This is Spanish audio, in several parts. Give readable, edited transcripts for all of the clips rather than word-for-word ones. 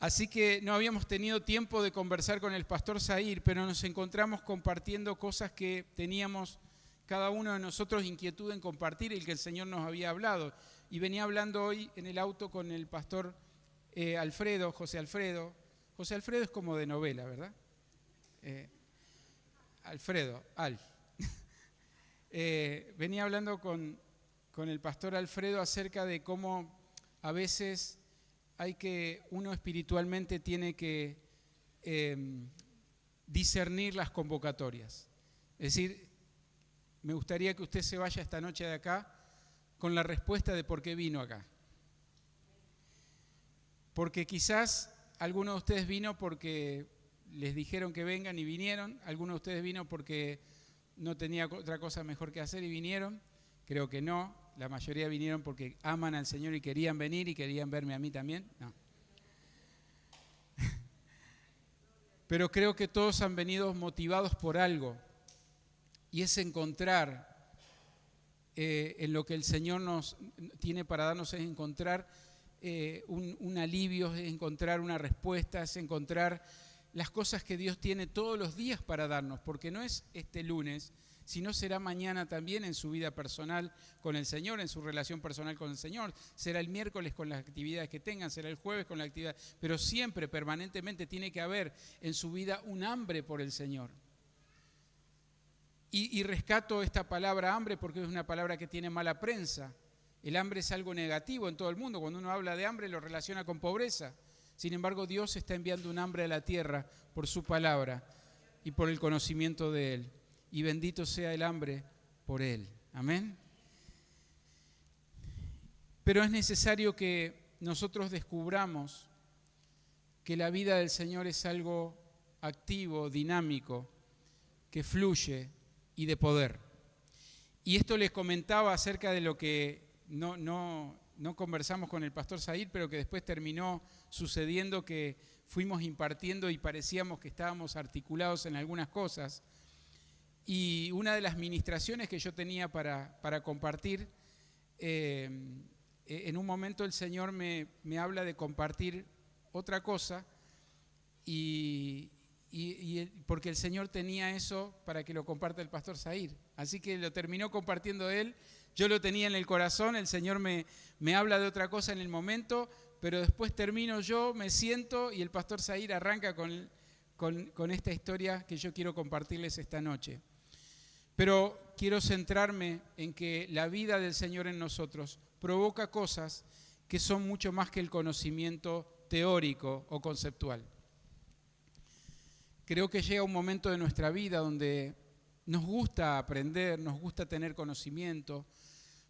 Así que no habíamos tenido tiempo de conversar con el pastor Zahir, pero nos encontramos compartiendo cosas que teníamos cada uno de nosotros inquietud en compartir y que el Señor nos había hablado. Y venía hablando hoy en el auto con el pastor Alfredo, José Alfredo. José Alfredo es como de novela, ¿verdad? Alfredo, Alf. Venía hablando con el pastor Alfredo acerca de cómo a veces uno espiritualmente tiene que discernir las convocatorias. Es decir, me gustaría que usted se vaya esta noche de acá con la respuesta de por qué vino acá. Porque quizás algunos de ustedes vino porque les dijeron que vengan y vinieron, algunos de ustedes vino porque no tenía otra cosa mejor que hacer y vinieron, creo que no. La mayoría vinieron porque aman al Señor y querían venir y querían verme a mí también. No. Pero creo que todos han venido motivados por algo. Y es encontrar en lo que el Señor nos tiene para darnos, es encontrar un alivio, es encontrar una respuesta, es encontrar las cosas que Dios tiene todos los días para darnos. Porque no es este lunes, sino será mañana también en su vida personal con el Señor, en su relación personal con el Señor. Será el miércoles con las actividades que tengan, será el jueves con la actividad. Pero siempre, permanentemente, tiene que haber en su vida un hambre por el Señor. Y rescato esta palabra hambre porque es una palabra que tiene mala prensa. El hambre es algo negativo en todo el mundo. Cuando uno habla de hambre lo relaciona con pobreza. Sin embargo, Dios está enviando un hambre a la tierra por su palabra y por el conocimiento de Él. Y bendito sea el hambre por Él. Amén. Pero es necesario que nosotros descubramos que la vida del Señor es algo activo, dinámico, que fluye y de poder. Y esto les comentaba acerca de lo que no conversamos con el pastor Zahir, pero que después terminó sucediendo, que fuimos impartiendo y parecíamos que estábamos articulados en algunas cosas. Y una de las ministraciones que yo tenía para compartir, en un momento el Señor me habla de compartir otra cosa y porque el Señor tenía eso para que lo comparta el pastor Zahir. Así que lo terminó compartiendo él, yo lo tenía en el corazón, el Señor me habla de otra cosa en el momento, pero después termino yo, me siento y el pastor Zahir arranca con esta historia que yo quiero compartirles esta noche. Pero quiero centrarme en que la vida del Señor en nosotros provoca cosas que son mucho más que el conocimiento teórico o conceptual. Creo que llega un momento de nuestra vida donde nos gusta aprender, nos gusta tener conocimiento,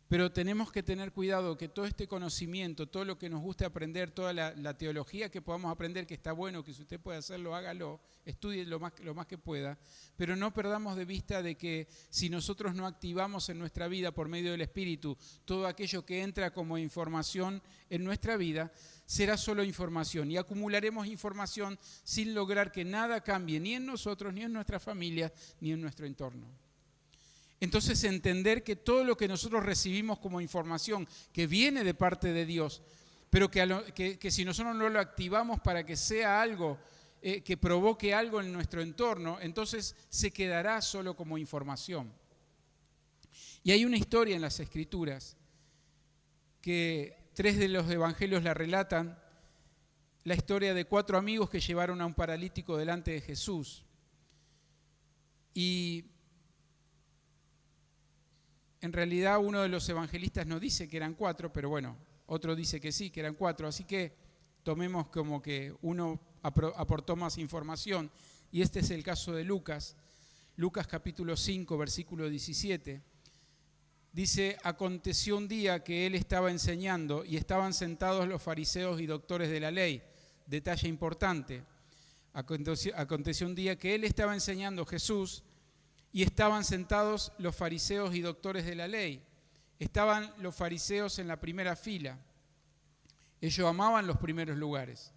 pero tenemos que tener cuidado que todo este conocimiento, todo lo que nos guste aprender, toda la teología que podamos aprender, que está bueno, que si usted puede hacerlo, hágalo, estudie lo más que pueda, pero no perdamos de vista de que si nosotros no activamos en nuestra vida por medio del Espíritu todo aquello que entra como información en nuestra vida, será solo información y acumularemos información sin lograr que nada cambie ni en nosotros, ni en nuestra familia, ni en nuestro entorno. Entonces entender que todo lo que nosotros recibimos como información que viene de parte de Dios, pero que si nosotros no lo activamos para que sea algo que provoque algo en nuestro entorno, entonces se quedará solo como información. Y hay una historia en las Escrituras que 3 de los evangelios la relatan, la historia de 4 amigos que llevaron a un paralítico delante de Jesús. Y en realidad uno de los evangelistas no dice que eran 4, pero bueno, otro dice que sí, que eran 4. Así que tomemos como que uno aportó más información. Y este es el caso de Lucas. Lucas capítulo 5, versículo 17. Dice, aconteció un día que él estaba enseñando y estaban sentados los fariseos y doctores de la ley. Detalle importante. Aconteció un día que él estaba enseñando, Jesús, y estaban sentados los fariseos y doctores de la ley. Estaban los fariseos en la primera fila. Ellos amaban los primeros lugares.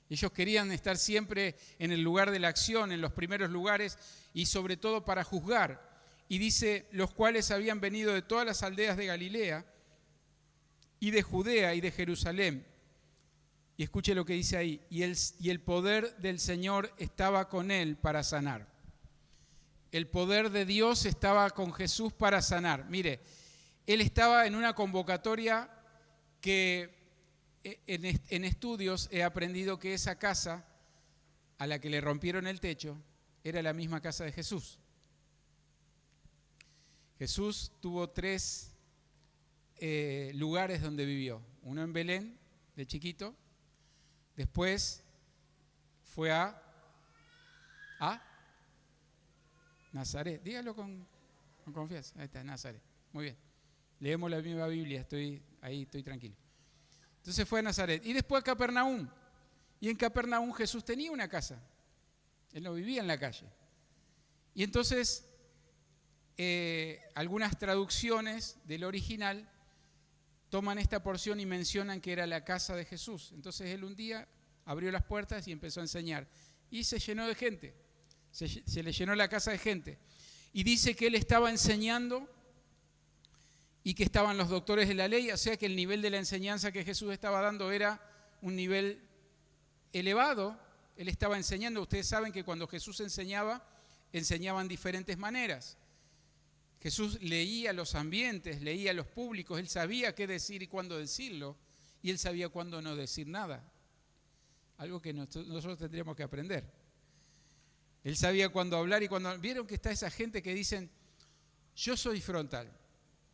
Ellos querían estar siempre en el lugar de la acción, en los primeros lugares y sobre todo para juzgar. Y dice, los cuales habían venido de todas las aldeas de Galilea y de Judea y de Jerusalén Y escuche lo que dice ahí. Y el poder del Señor estaba con él para sanar. El poder de Dios estaba con Jesús para sanar. Mire, él estaba en una convocatoria que en estudios he aprendido que esa casa a la que le rompieron el techo era la misma casa de Jesús. Jesús tuvo 3 lugares donde vivió. Uno en Belén, de chiquito. Después fue a Nazaret. Dígalo con confianza. Ahí está, Nazaret. Muy bien. Leemos la misma Biblia, estoy tranquilo. Entonces fue a Nazaret. Y después a Capernaum. Y en Capernaum Jesús tenía una casa. Él no vivía en la calle. Y entonces algunas traducciones del original toman esta porción y mencionan que era la casa de Jesús. Entonces él un día abrió las puertas y empezó a enseñar. Y se llenó de gente. Se le llenó la casa de gente. Y dice que él estaba enseñando y que estaban los doctores de la ley, o sea que el nivel de la enseñanza que Jesús estaba dando era un nivel elevado. Él estaba enseñando. Ustedes saben que cuando Jesús enseñaba en diferentes maneras. Jesús leía los ambientes, leía los públicos, él sabía qué decir y cuándo decirlo, y él sabía cuándo no decir nada. Algo que nosotros tendríamos que aprender. Él sabía cuándo hablar y cuándo... ¿Vieron que está esa gente que dicen, yo soy frontal,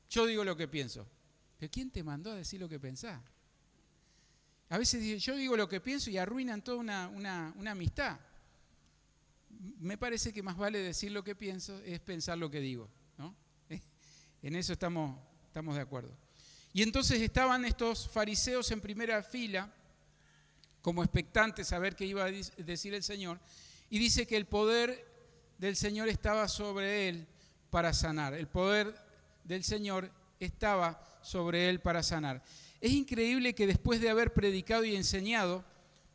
yo digo lo que pienso? ¿Pero quién te mandó a decir lo que pensás? A veces dicen, yo digo lo que pienso y arruinan toda una amistad. Me parece que más vale decir lo que pienso es pensar lo que digo, ¿no? En eso estamos de acuerdo. Y entonces estaban estos fariseos en primera fila, como expectantes a ver qué iba a decir el Señor, y dice que el poder del Señor estaba sobre él para sanar. El poder del Señor estaba sobre él para sanar. Es increíble que después de haber predicado y enseñado,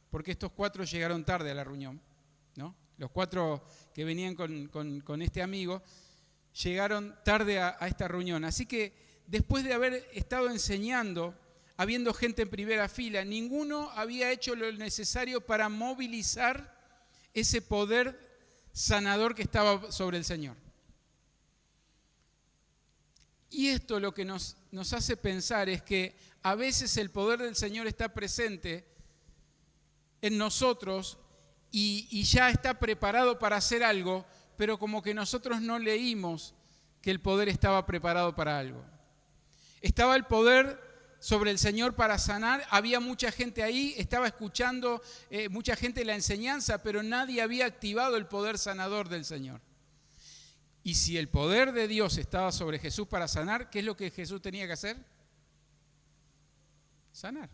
porque estos 4 llegaron tarde a la reunión, ¿no? Los 4 que venían con este amigo llegaron tarde a esta reunión. Así que después de haber estado enseñando, habiendo gente en primera fila, ninguno había hecho lo necesario para movilizar ese poder sanador que estaba sobre el Señor. Y esto lo que nos hace pensar es que a veces el poder del Señor está presente en nosotros y ya está preparado para hacer algo, pero como que nosotros no leímos que el poder estaba preparado para algo. Estaba el poder sobre el Señor para sanar, había mucha gente ahí, estaba escuchando mucha gente la enseñanza, pero nadie había activado el poder sanador del Señor. Y si el poder de Dios estaba sobre Jesús para sanar, ¿qué es lo que Jesús tenía que hacer? Sanar.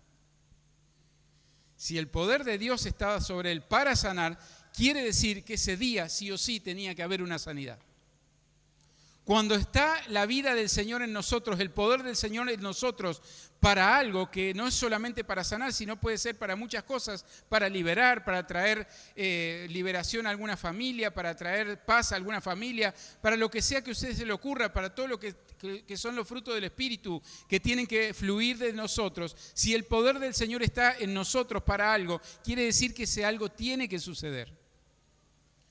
Si el poder de Dios estaba sobre él para sanar, quiere decir que ese día sí o sí tenía que haber una sanidad. Cuando está la vida del Señor en nosotros, el poder del Señor en nosotros para algo que no es solamente para sanar, sino puede ser para muchas cosas, para liberar, para traer liberación a alguna familia, para traer paz a alguna familia, para lo que sea que a usted se le ocurra, para todo lo que son los frutos del Espíritu que tienen que fluir de nosotros. Si el poder del Señor está en nosotros para algo, quiere decir que ese algo tiene que suceder.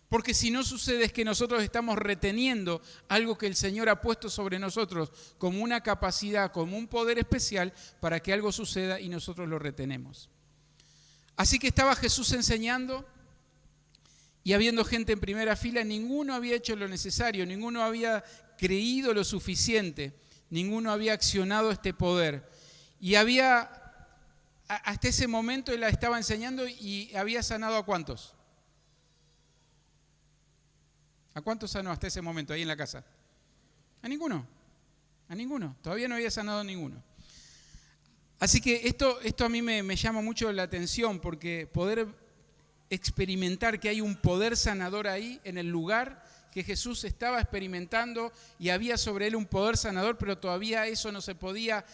Porque si no sucede es que nosotros estamos reteniendo algo que el Señor ha puesto sobre nosotros como una capacidad, como un poder especial para que algo suceda y nosotros lo retenemos. Así que estaba Jesús enseñando y habiendo gente en primera fila, ninguno había hecho lo necesario, ninguno había creído lo suficiente, ninguno había accionado este poder. Y hasta ese momento él estaba enseñando y había sanado ¿a cuántos? ¿A cuántos sanó hasta ese momento ahí en la casa? A ninguno. Todavía no había sanado a ninguno. Así que esto a mí me llama mucho la atención porque poder experimentar que hay un poder sanador ahí en el lugar que Jesús estaba experimentando y había sobre él un poder sanador, pero todavía eso no se podía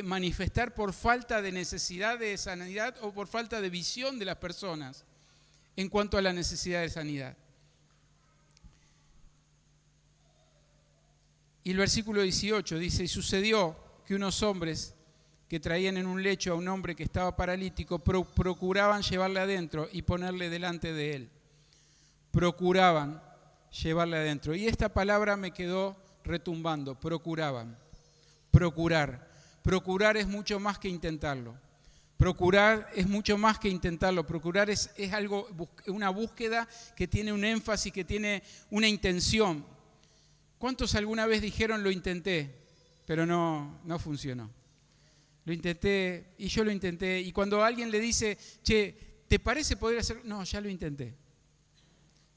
manifestar por falta de necesidad de sanidad o por falta de visión de las personas en cuanto a la necesidad de sanidad. Y el versículo 18 dice, y sucedió que unos hombres que traían en un lecho a un hombre que estaba paralítico, procuraban llevarle adentro y ponerle delante de él. Procuraban llevarle adentro. Y esta palabra me quedó retumbando, procuraban. Procurar. Procurar es mucho más que intentarlo. Procurar es mucho más que intentarlo. Procurar es algo, una búsqueda que tiene un énfasis, que tiene una intención. ¿Cuántos alguna vez dijeron lo intenté, pero no funcionó? Lo intenté y yo lo intenté. Y cuando alguien le dice, che, ¿te parece poder hacer? No, ya lo intenté.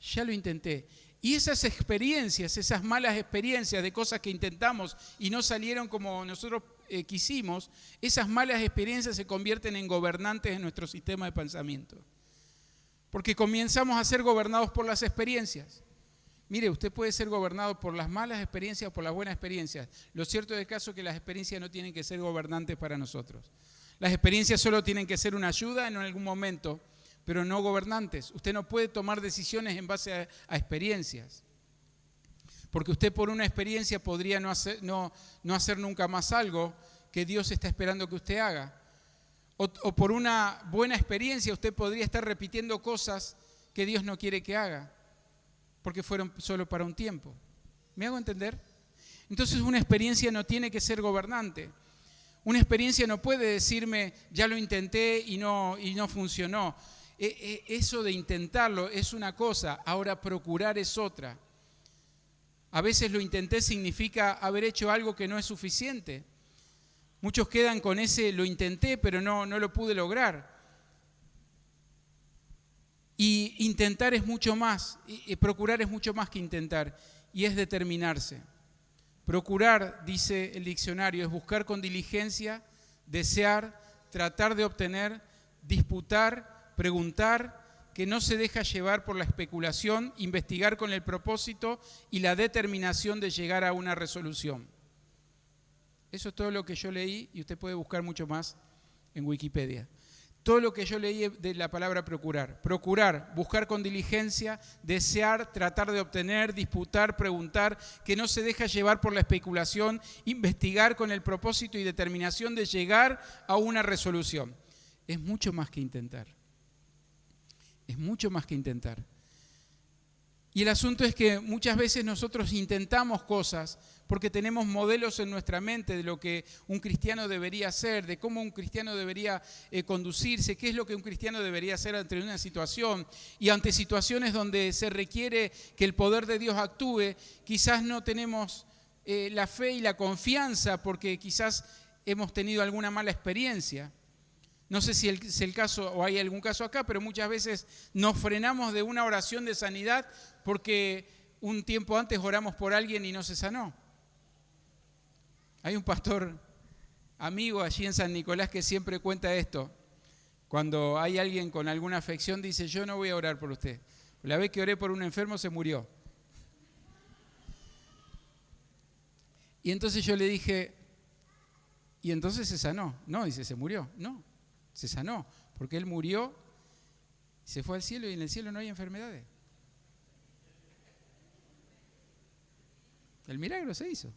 Ya lo intenté. Y esas experiencias, esas malas experiencias de cosas que intentamos y no salieron como nosotros quisimos, esas malas experiencias se convierten en gobernantes en nuestro sistema de pensamiento. Porque comenzamos a ser gobernados por las experiencias. Mire, usted puede ser gobernado por las malas experiencias o por las buenas experiencias. Lo cierto del caso es que las experiencias no tienen que ser gobernantes para nosotros. Las experiencias solo tienen que ser una ayuda en algún momento, pero no gobernantes. Usted no puede tomar decisiones en base a experiencias. Porque usted por una experiencia podría no hacer nunca más algo que Dios está esperando que usted haga. O por una buena experiencia usted podría estar repitiendo cosas que Dios no quiere que haga, porque fueron solo para un tiempo. ¿Me hago entender? Entonces una experiencia no tiene que ser gobernante. Una experiencia no puede decirme, ya lo intenté y no funcionó. Eso de intentarlo es una cosa, ahora procurar es otra. A veces lo intenté significa haber hecho algo que no es suficiente. Muchos quedan con ese lo intenté, pero no lo pude lograr. Y intentar es mucho más, y procurar es mucho más que intentar, y es determinarse. Procurar, dice el diccionario, es buscar con diligencia, desear, tratar de obtener, disputar, preguntar, que no se deja llevar por la especulación, investigar con el propósito y la determinación de llegar a una resolución. Eso es todo lo que yo leí y usted puede buscar mucho más en Wikipedia. Todo lo que yo leí de la palabra procurar. Procurar, buscar con diligencia, desear, tratar de obtener, disputar, preguntar, que no se deja llevar por la especulación, investigar con el propósito y determinación de llegar a una resolución. Es mucho más que intentar. Es mucho más que intentar. Y el asunto es que muchas veces nosotros intentamos cosas porque tenemos modelos en nuestra mente de lo que un cristiano debería hacer, de cómo un cristiano debería conducirse, qué es lo que un cristiano debería hacer ante una situación. Y ante situaciones donde se requiere que el poder de Dios actúe, quizás no tenemos la fe y la confianza porque quizás hemos tenido alguna mala experiencia. No sé si es el caso o hay algún caso acá, pero muchas veces nos frenamos de una oración de sanidad porque un tiempo antes oramos por alguien y no se sanó. Hay un pastor amigo allí en San Nicolás que siempre cuenta esto. Cuando hay alguien con alguna afección dice, yo no voy a orar por usted. La vez que oré por un enfermo se murió. Y entonces yo le dije, ¿y entonces se sanó? No, dice, se murió. No, se sanó, porque él murió, se fue al cielo y en el cielo no hay enfermedades. El milagro se hizo.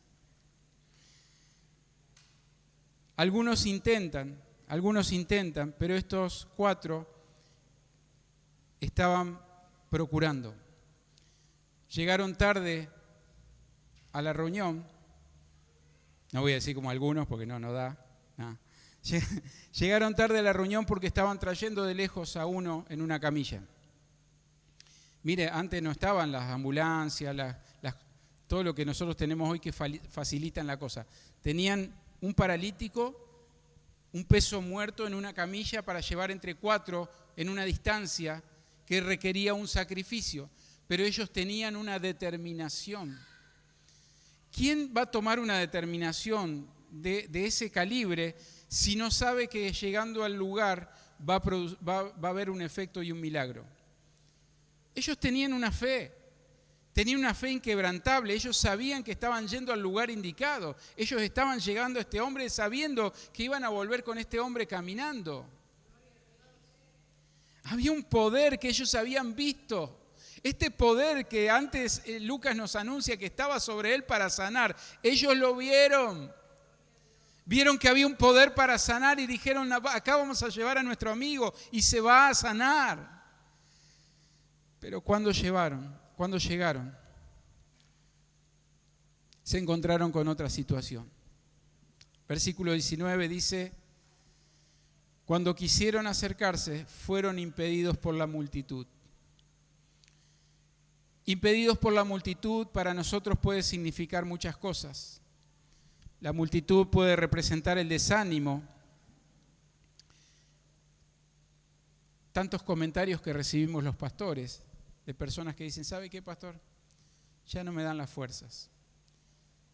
Algunos intentan, pero estos 4 estaban procurando. Llegaron tarde a la reunión, no voy a decir como algunos porque no da. Llegaron tarde a la reunión porque estaban trayendo de lejos a uno en una camilla. Mire, antes no estaban las ambulancias, todo lo que nosotros tenemos hoy que facilitan la cosa. Tenían un paralítico, un peso muerto en una camilla para llevar entre 4 en una distancia que requería un sacrificio, pero ellos tenían una determinación. ¿Quién va a tomar una determinación de ese calibre si no sabe que llegando al lugar va a haber un efecto y un milagro? Ellos tenían una fe inquebrantable, ellos sabían que estaban yendo al lugar indicado, ellos estaban llegando a este hombre sabiendo que iban a volver con este hombre caminando. Había un poder que ellos habían visto. Este poder que antes Lucas nos anuncia que estaba sobre él para sanar, ellos lo vieron. Vieron que había un poder para sanar y dijeron, acá vamos a llevar a nuestro amigo y se va a sanar. Pero cuando llegaron, se encontraron con otra situación. Versículo 19 dice, cuando quisieron acercarse, fueron impedidos por la multitud. Impedidos por la multitud para nosotros puede significar muchas cosas. La multitud puede representar el desánimo. Tantos comentarios que recibimos los pastores de personas que dicen, ¿sabe qué, pastor? Ya no me dan las fuerzas.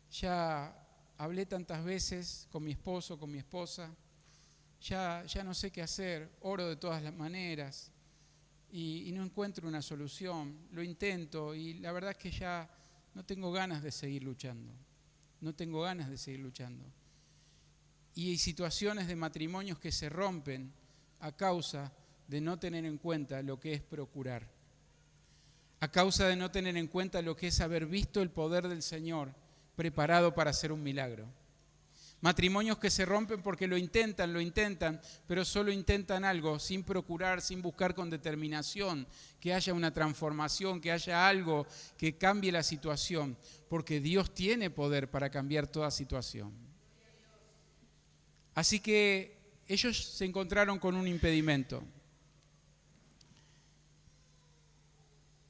Ya hablé tantas veces con mi esposo, con mi esposa, ya no sé qué hacer, oro de todas las maneras y no encuentro una solución. Lo intento y la verdad es que ya no tengo ganas de seguir luchando. No tengo ganas de seguir luchando. Y hay situaciones de matrimonios que se rompen a causa de no tener en cuenta lo que es procurar. A causa de no tener en cuenta lo que es haber visto el poder del Señor preparado para hacer un milagro. Matrimonios que se rompen porque lo intentan, pero solo intentan algo sin procurar, sin buscar con determinación que haya una transformación, que haya algo que cambie la situación, porque Dios tiene poder para cambiar toda situación. Así que ellos se encontraron con un impedimento.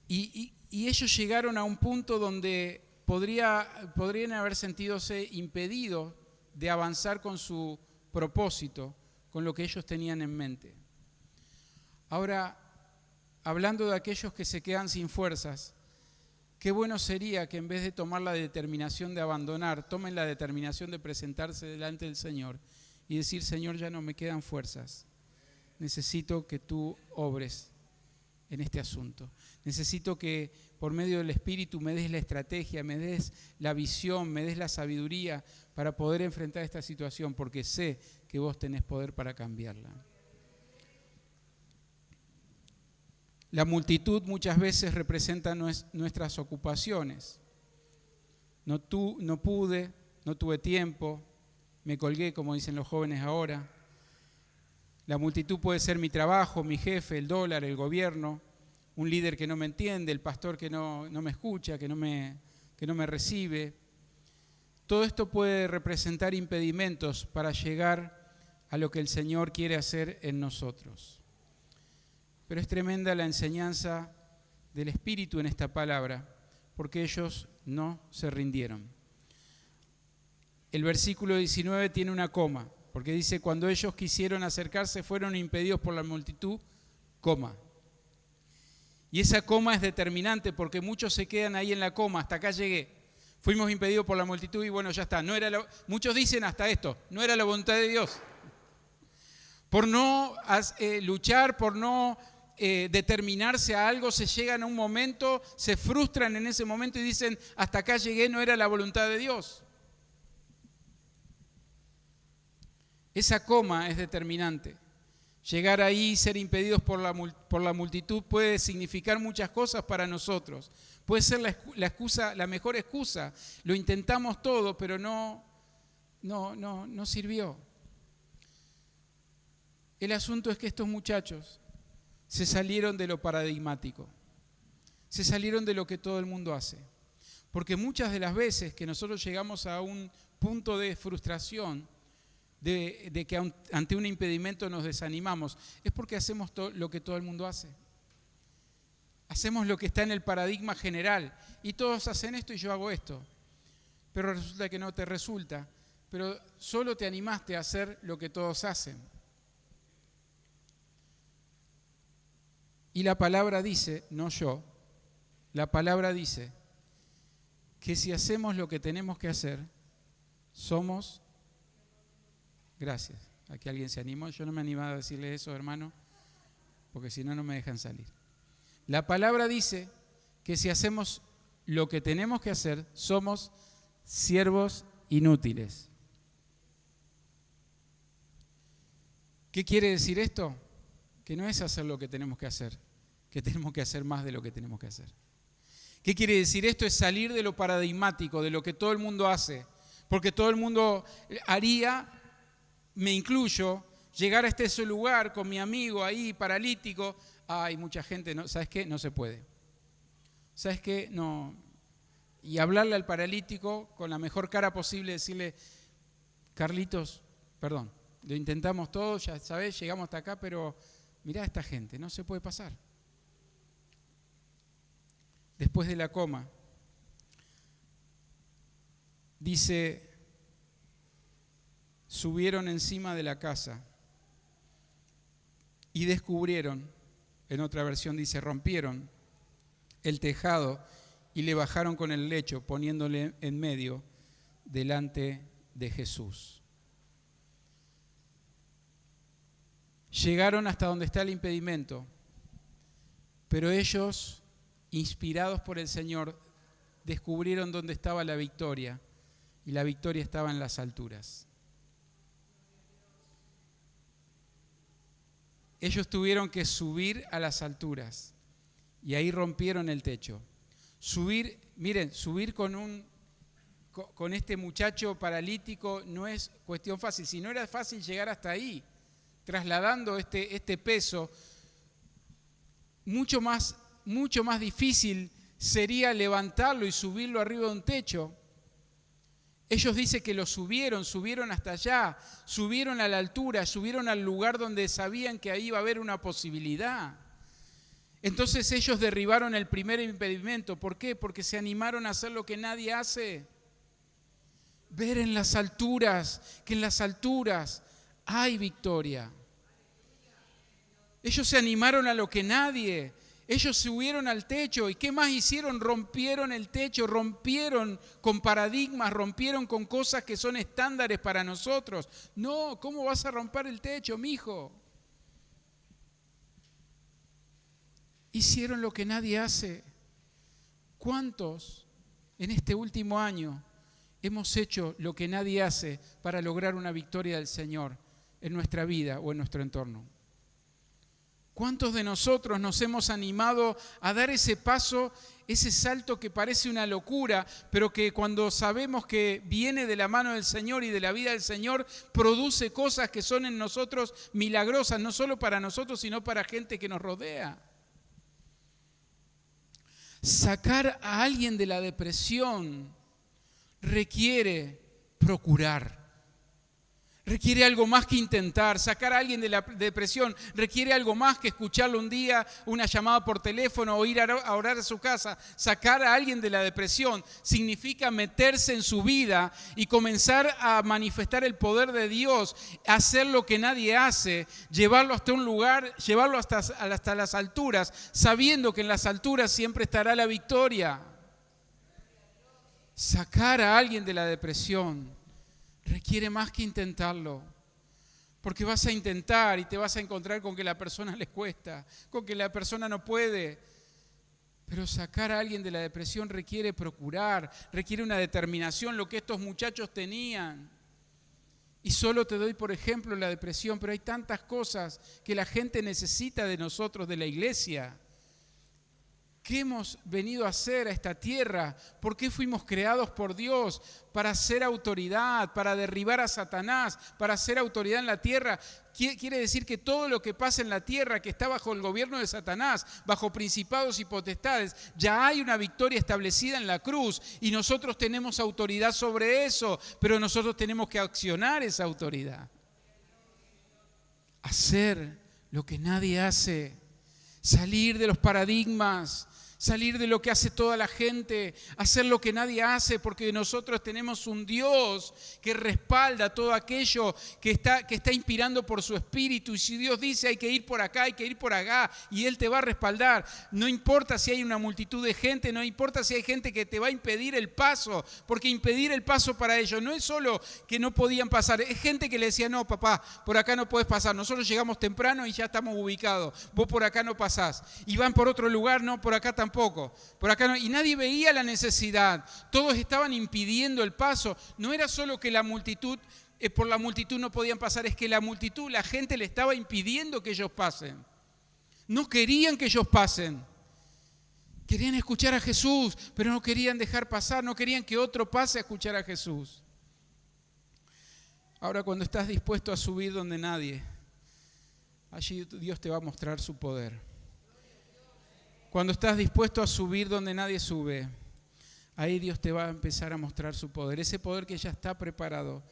Y ellos llegaron a un punto donde podrían haber sentidose impedidos de avanzar con su propósito, con lo que ellos tenían en mente. Ahora, hablando de aquellos que se quedan sin fuerzas, qué bueno sería que en vez de tomar la determinación de abandonar, tomen la determinación de presentarse delante del Señor y decir, Señor, ya no me quedan fuerzas. Necesito que tú obres en este asunto. Necesito que por medio del Espíritu me des la estrategia, me des la visión, me des la sabiduría para poder enfrentar esta situación, porque sé que vos tenés poder para cambiarla. La multitud muchas veces representa nuestras ocupaciones. No pude, no tuve tiempo, me colgué, como dicen los jóvenes ahora. La multitud puede ser mi trabajo, mi jefe, el dólar, el gobierno, un líder que no me entiende, el pastor que no me escucha, que no me recibe. Todo esto puede representar impedimentos para llegar a lo que el Señor quiere hacer en nosotros. Pero es tremenda la enseñanza del Espíritu en esta palabra, porque ellos no se rindieron. El versículo 19 tiene una coma, porque dice, cuando ellos quisieron acercarse fueron impedidos por la multitud, coma. Y esa coma es determinante porque muchos se quedan ahí en la coma, hasta acá llegué. Fuimos impedidos por la multitud y bueno, ya está. Muchos dicen hasta esto, no era la voluntad de Dios. Por no luchar, por no determinarse a algo, se llegan a un momento, se frustran en ese momento y dicen, hasta acá llegué, no era la voluntad de Dios. Esa coma es determinante. Llegar ahí y ser impedidos por la multitud puede significar muchas cosas para nosotros. Puede ser la mejor excusa. Lo intentamos todo, pero no sirvió. El asunto es que estos muchachos se salieron de lo paradigmático. Se salieron de lo que todo el mundo hace. Porque muchas de las veces que nosotros llegamos a un punto de frustración, de que ante un impedimento nos desanimamos, es porque hacemos lo que todo el mundo hace. Hacemos lo que está en el paradigma general y todos hacen esto y yo hago esto, pero resulta que no te resulta, pero solo te animaste a hacer lo que todos hacen. Y la palabra dice, no yo, la palabra dice que si hacemos lo que tenemos que hacer, somos... Gracias. Aquí alguien se animó. Yo no me animaba a decirle eso, hermano, porque si no, no me dejan salir. La palabra dice que si hacemos lo que tenemos que hacer, somos siervos inútiles. ¿Qué quiere decir esto? Que no es hacer lo que tenemos que hacer, que tenemos que hacer más de lo que tenemos que hacer. ¿Qué quiere decir esto? Es salir de lo paradigmático, de lo que todo el mundo hace, porque todo el mundo haría me incluyo, llegar a este lugar con mi amigo ahí paralítico, hay mucha gente, ¿no? ¿Sabes qué? No se puede. ¿Sabes qué? No. Y hablarle al paralítico con la mejor cara posible, decirle, Carlitos, perdón, lo intentamos todos, ya sabés, llegamos hasta acá, pero mirá a esta gente, no se puede pasar. Después de la coma, dice, subieron encima de la casa y descubrieron, en otra versión dice, rompieron el tejado y le bajaron con el lecho, poniéndole en medio delante de Jesús. Llegaron hasta donde está el impedimento, pero ellos, inspirados por el Señor, descubrieron dónde estaba la victoria, y la victoria estaba en las alturas. Ellos tuvieron que subir a las alturas, y ahí rompieron el techo. Subir, miren, subir con este muchacho paralítico no es cuestión fácil. Si no era fácil llegar hasta ahí, trasladando este peso, mucho más difícil sería levantarlo y subirlo arriba de un techo. Ellos dicen que lo subieron hasta allá, subieron a la altura, subieron al lugar donde sabían que ahí iba a haber una posibilidad. Entonces ellos derribaron el primer impedimento. ¿Por qué? Porque se animaron a hacer lo que nadie hace. Ver en las alturas, que en las alturas hay victoria. Ellos se animaron a lo que nadie. Ellos subieron al techo. ¿Y qué más hicieron? Rompieron el techo, rompieron con paradigmas, rompieron con cosas que son estándares para nosotros. No, ¿cómo vas a romper el techo, mijo? Hicieron lo que nadie hace. ¿Cuántos en este último año hemos hecho lo que nadie hace para lograr una victoria del Señor en nuestra vida o en nuestro entorno? ¿Cuántos de nosotros nos hemos animado a dar ese paso, ese salto que parece una locura, pero que cuando sabemos que viene de la mano del Señor y de la vida del Señor, produce cosas que son en nosotros milagrosas, no solo para nosotros, sino para gente que nos rodea? Sacar a alguien de la depresión requiere procurar. Requiere algo más que intentar. Sacar a alguien de la depresión requiere algo más que escucharlo un día, una llamada por teléfono o ir a orar a su casa. Sacar a alguien de la depresión significa meterse en su vida y comenzar a manifestar el poder de Dios, hacer lo que nadie hace, llevarlo hasta un lugar, llevarlo hasta las alturas, sabiendo que en las alturas siempre estará la victoria. Sacar a alguien de la depresión requiere más que intentarlo, porque vas a intentar y te vas a encontrar con que la persona le cuesta, con que la persona no puede. Pero sacar a alguien de la depresión requiere procurar, requiere una determinación, lo que estos muchachos tenían. Y solo te doy por ejemplo la depresión, pero hay tantas cosas que la gente necesita de nosotros, de la iglesia. ¿Qué hemos venido a hacer a esta tierra? ¿Por qué fuimos creados por Dios? Para ser autoridad, para derribar a Satanás, para ser autoridad en la tierra. Quiere decir que todo lo que pasa en la tierra, que está bajo el gobierno de Satanás, bajo principados y potestades, ya hay una victoria establecida en la cruz y nosotros tenemos autoridad sobre eso, pero nosotros tenemos que accionar esa autoridad. Hacer lo que nadie hace, salir de los paradigmas, salir de lo que hace toda la gente, hacer lo que nadie hace, porque nosotros tenemos un Dios que respalda todo aquello que está inspirando por su espíritu. Y si Dios dice hay que ir por acá, hay que ir por acá, y Él te va a respaldar. No importa si hay una multitud de gente, no importa si hay gente que te va a impedir el paso, porque impedir el paso para ellos no es solo que no podían pasar, es gente que le decía, no papá, por acá no puedes pasar, nosotros llegamos temprano y ya estamos ubicados, vos por acá no pasás, y van por otro lugar, no, por acá tampoco, por acá no, y nadie veía la necesidad, todos estaban impidiendo el paso. No era solo que la multitud, por la multitud no podían pasar, es que la multitud, la gente le estaba impidiendo que ellos pasen. No querían que ellos pasen. Querían escuchar a Jesús, pero no querían dejar pasar, no querían que otro pase a escuchar a Jesús. Ahora, cuando estás dispuesto a subir donde nadie, allí Dios te va a mostrar su poder. Cuando estás dispuesto a subir donde nadie sube, ahí Dios te va a empezar a mostrar su poder. Ese poder que ya está preparado,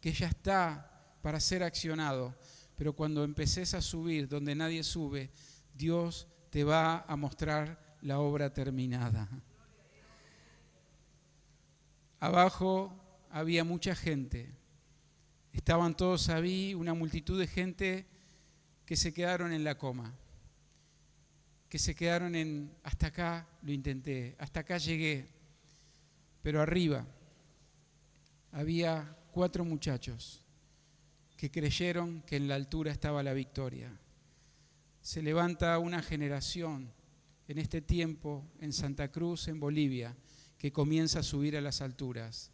que ya está para ser accionado. Pero cuando empeces a subir donde nadie sube, Dios te va a mostrar la obra terminada. Abajo había mucha gente. Estaban todos ahí, una multitud de gente que se quedaron en la coma. Que se quedaron en, hasta acá lo intenté, hasta acá llegué. Pero arriba había 4 muchachos que creyeron que en la altura estaba la victoria. Se levanta una generación en este tiempo en Santa Cruz, en Bolivia, que comienza a subir a las alturas,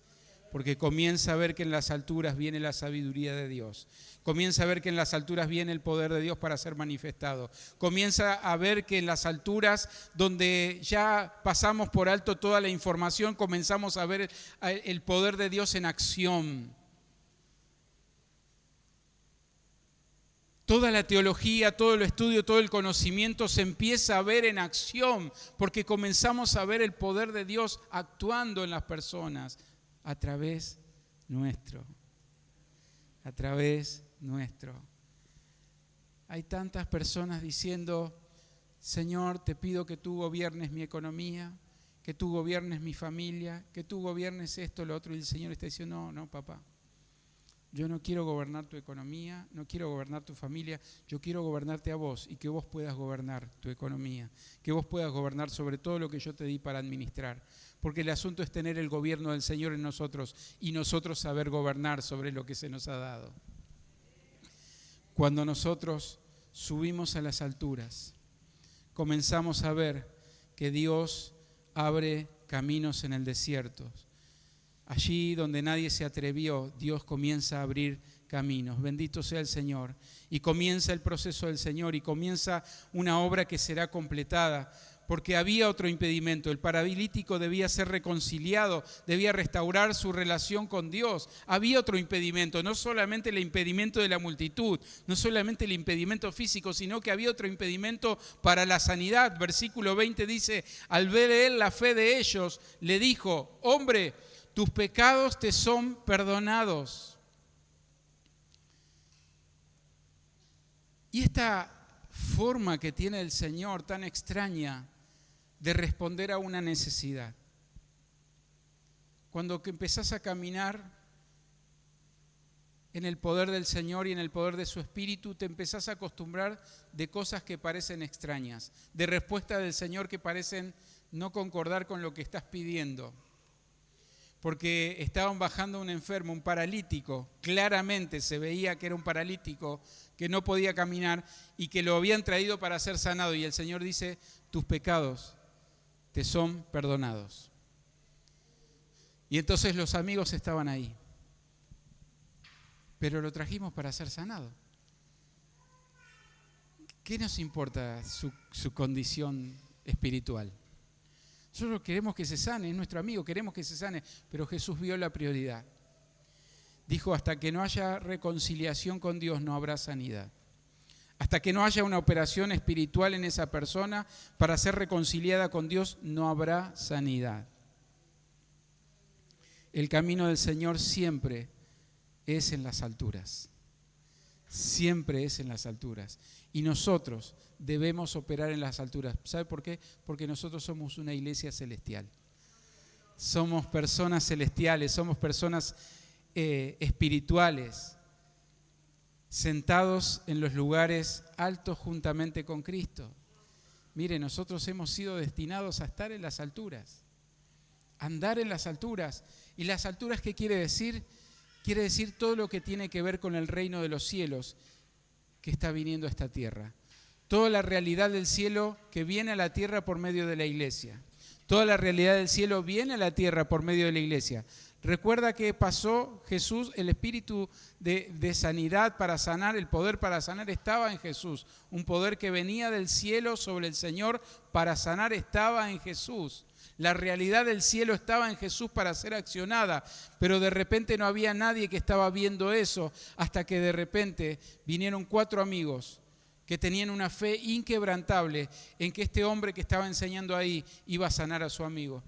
porque comienza a ver que en las alturas viene la sabiduría de Dios, comienza a ver que en las alturas viene el poder de Dios para ser manifestado, comienza a ver que en las alturas donde ya pasamos por alto toda la información, comenzamos a ver el poder de Dios en acción. Toda la teología, todo el estudio, todo el conocimiento se empieza a ver en acción, porque comenzamos a ver el poder de Dios actuando en las personas a través nuestro. A través nuestro. Hay tantas personas diciendo, Señor, te pido que tú gobiernes mi economía, que tú gobiernes mi familia, que tú gobiernes esto, lo otro. Y el Señor está diciendo, no, papá. Yo no quiero gobernar tu economía, no quiero gobernar tu familia, yo quiero gobernarte a vos y que vos puedas gobernar tu economía, que vos puedas gobernar sobre todo lo que yo te di para administrar. Porque el asunto es tener el gobierno del Señor en nosotros y nosotros saber gobernar sobre lo que se nos ha dado. Cuando nosotros subimos a las alturas, comenzamos a ver que Dios abre caminos en el desierto. Allí donde nadie se atrevió, Dios comienza a abrir caminos. Bendito sea el Señor. Y comienza el proceso del Señor y comienza una obra que será completada. Porque había otro impedimento. El paralítico debía ser reconciliado, debía restaurar su relación con Dios. Había otro impedimento, no solamente el impedimento de la multitud, no solamente el impedimento físico, sino que había otro impedimento para la sanidad. Versículo 20 dice, al ver él la fe de ellos, le dijo, hombre, tus pecados te son perdonados. Y esta forma que tiene el Señor tan extraña de responder a una necesidad. Cuando empezás a caminar en el poder del Señor y en el poder de su Espíritu, te empezás a acostumbrar de cosas que parecen extrañas, de respuestas del Señor que parecen no concordar con lo que estás pidiendo. Porque estaban bajando un enfermo, un paralítico, claramente se veía que era un paralítico, que no podía caminar y que lo habían traído para ser sanado. Y el Señor dice, tus pecados te son perdonados. Y entonces los amigos estaban ahí, pero lo trajimos para ser sanado. ¿Qué nos importa su condición espiritual? Nosotros queremos que se sane, es nuestro amigo, queremos que se sane, pero Jesús vio la prioridad. Dijo, hasta que no haya reconciliación con Dios no habrá sanidad. Hasta que no haya una operación espiritual en esa persona para ser reconciliada con Dios no habrá sanidad. El camino del Señor siempre es en las alturas. Siempre es en las alturas. Y nosotros debemos operar en las alturas. ¿Sabe por qué? Porque nosotros somos una iglesia celestial. Somos personas celestiales, somos personas espirituales, sentados en los lugares altos juntamente con Cristo. Mire, nosotros hemos sido destinados a estar en las alturas, a andar en las alturas. ¿Y las alturas qué quiere decir? Quiere decir todo lo que tiene que ver con el reino de los cielos que está viniendo a esta tierra. Toda la realidad del cielo que viene a la tierra por medio de la iglesia. Toda la realidad del cielo viene a la tierra por medio de la iglesia. Recuerda que pasó Jesús, el espíritu de sanidad para sanar, el poder para sanar estaba en Jesús. Un poder que venía del cielo sobre el Señor para sanar estaba en Jesús. La realidad del cielo estaba en Jesús para ser accionada, pero de repente no había nadie que estaba viendo eso, hasta que de repente vinieron 4 amigos que tenían una fe inquebrantable en que este hombre que estaba enseñando ahí iba a sanar a su amigo.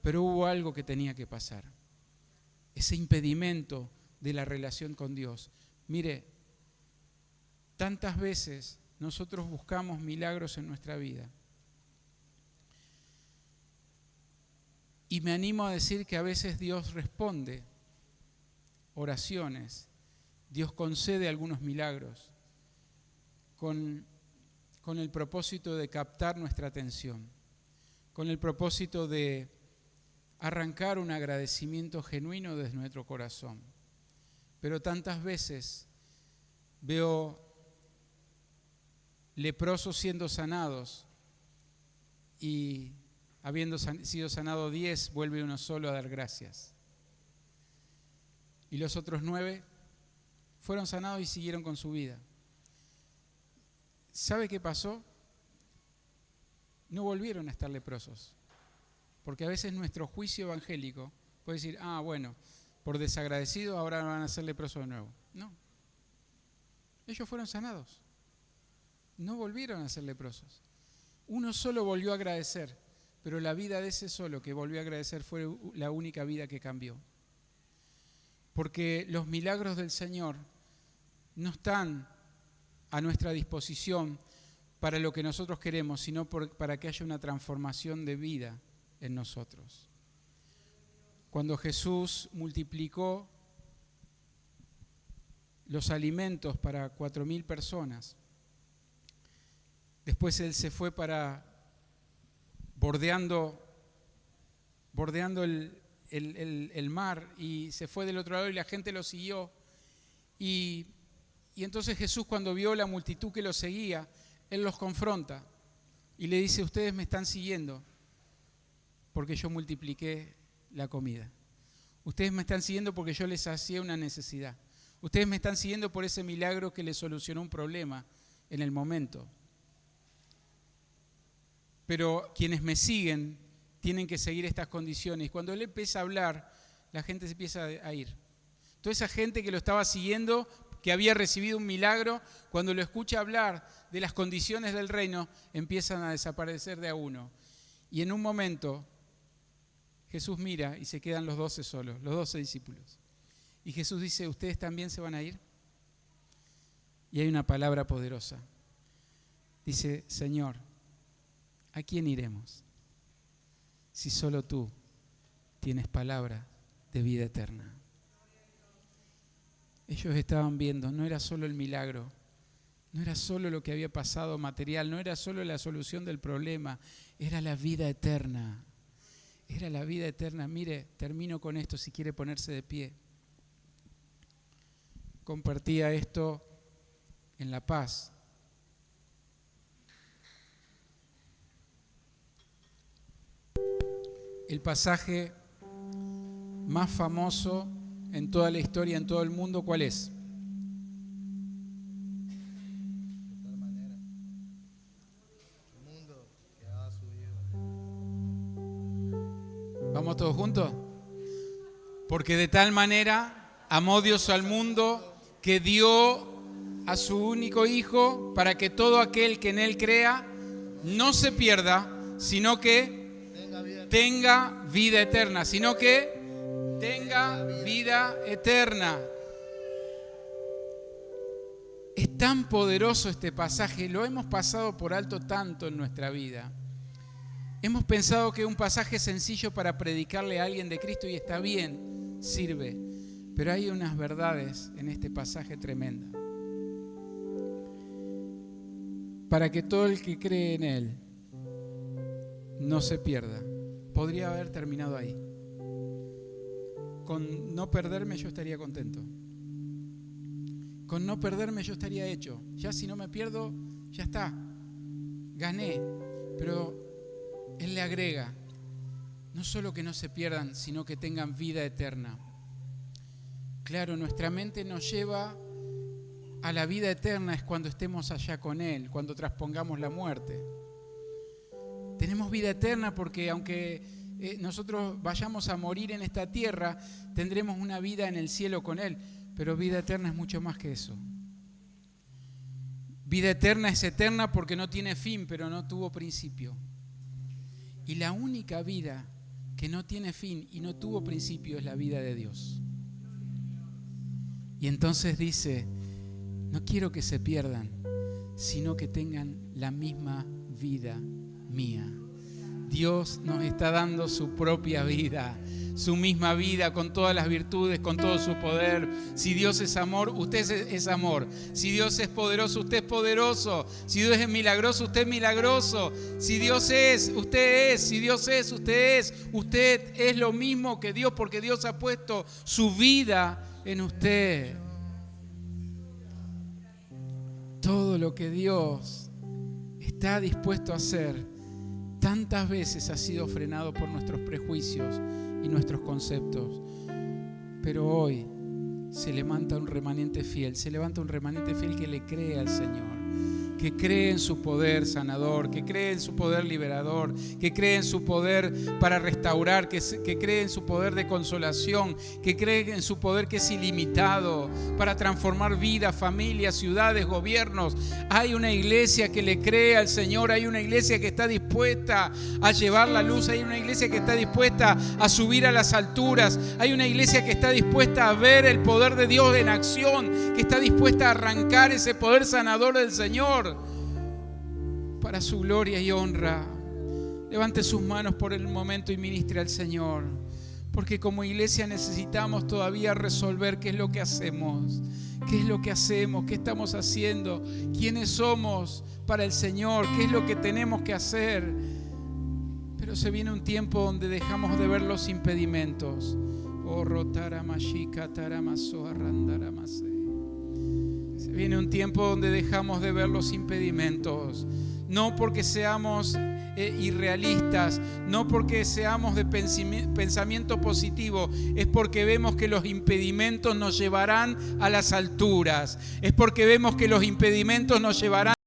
Pero hubo algo que tenía que pasar, ese impedimento de la relación con Dios. Mire, tantas veces nosotros buscamos milagros en nuestra vida. Y me animo a decir que a veces Dios responde oraciones, Dios concede algunos milagros con el propósito de captar nuestra atención, con el propósito de arrancar un agradecimiento genuino desde nuestro corazón. Pero tantas veces veo leprosos siendo sanados y habiendo sido sanado 10, vuelve uno solo a dar gracias. Y los otros 9 fueron sanados y siguieron con su vida. ¿Sabe qué pasó? No volvieron a estar leprosos. Porque a veces nuestro juicio evangélico puede decir, bueno, por desagradecido ahora van a ser leprosos de nuevo. No. Ellos fueron sanados. No volvieron a ser leprosos. Uno solo volvió a agradecer. Pero la vida de ese solo que volvió a agradecer fue la única vida que cambió. Porque los milagros del Señor no están a nuestra disposición para lo que nosotros queremos, sino para que haya una transformación de vida en nosotros. Cuando Jesús multiplicó los alimentos para 4,000 personas, después Él se fue para bordeando el mar y se fue del otro lado y la gente lo siguió. Y entonces Jesús, cuando vio la multitud que lo seguía, Él los confronta y le dice, ustedes me están siguiendo porque yo multipliqué la comida. Ustedes me están siguiendo porque yo les hacía una necesidad. Ustedes me están siguiendo por ese milagro que les solucionó un problema en el momento. Pero quienes me siguen tienen que seguir estas condiciones. Cuando Él empieza a hablar, la gente se empieza a ir. Toda esa gente que lo estaba siguiendo, que había recibido un milagro, cuando lo escucha hablar de las condiciones del reino, empiezan a desaparecer de a uno. Y en un momento, Jesús mira y se quedan los 12 solos, los 12 discípulos. Y Jesús dice, ¿ustedes también se van a ir? Y hay una palabra poderosa. Dice, Señor, ¿a quién iremos? Si solo tú tienes palabra de vida eterna. Ellos estaban viendo, no era solo el milagro, no era solo lo que había pasado material, no era solo la solución del problema, era la vida eterna. Era la vida eterna. Mire, termino con esto si quiere ponerse de pie. Compartía esto en La Paz. El pasaje más famoso en toda la historia, en todo el mundo, ¿cuál es? De tal manera, el mundo que ha dado a su Hijo. ¿Vamos todos juntos? Porque de tal manera amó Dios al mundo que dio a su único Hijo para que todo aquel que en Él crea no se pierda, sino que tenga vida eterna, sino que tenga vida eterna. Es tan poderoso este pasaje, lo hemos pasado por alto tanto en nuestra vida. Hemos pensado que es un pasaje sencillo para predicarle a alguien de Cristo y está bien, sirve. Pero hay unas verdades en este pasaje tremendas. Para que todo el que cree en Él no se pierda. Podría haber terminado ahí. Con no perderme yo estaría contento. Con no perderme yo estaría hecho. Ya si no me pierdo, ya está. Gané. Pero Él le agrega, no solo que no se pierdan, sino que tengan vida eterna. Claro, nuestra mente nos lleva a la vida eterna es cuando estemos allá con Él, cuando traspongamos la muerte. Tenemos vida eterna porque aunque nosotros vayamos a morir en esta tierra, tendremos una vida en el cielo con Él. Pero vida eterna es mucho más que eso. Vida eterna es eterna porque no tiene fin, pero no tuvo principio. Y la única vida que no tiene fin y no tuvo principio es la vida de Dios. Y entonces dice, no quiero que se pierdan, sino que tengan la misma vida mía. Dios nos está dando su propia vida, su misma vida, con todas las virtudes, con todo su poder. Si Dios es amor, usted es amor. Si Dios es poderoso, usted es poderoso. Si Dios es milagroso, usted es milagroso. Si Dios es, usted es. Si Dios es, usted es. Usted es lo mismo que Dios, porque Dios ha puesto su vida en usted. Todo lo que Dios está dispuesto a hacer tantas veces ha sido frenado por nuestros prejuicios y nuestros conceptos. Pero hoy se levanta un remanente fiel, que le cree al Señor, que cree en su poder sanador, que cree en su poder liberador, que cree en su poder para restaurar, que cree en su poder de consolación, que cree en su poder que es ilimitado para transformar vidas, familias, ciudades, gobiernos. Hay una iglesia que le cree al Señor, hay una iglesia que está dispuesta a llevar la luz, hay una iglesia que está dispuesta a subir a las alturas, hay una iglesia que está dispuesta a ver el poder de Dios en acción, que está dispuesta a arrancar ese poder sanador del Señor para su gloria y honra. Levante sus manos por el momento y ministre al Señor, porque como iglesia necesitamos todavía resolver qué es lo que hacemos, qué estamos haciendo, quiénes somos para el Señor, qué es lo que tenemos que hacer. Pero se viene un tiempo donde dejamos de ver los impedimentos. Se viene un tiempo donde dejamos de ver los impedimentos, no porque seamos irrealistas, no porque seamos de pensamiento positivo, es porque vemos que los impedimentos nos llevarán a las alturas, es porque vemos que los impedimentos nos llevarán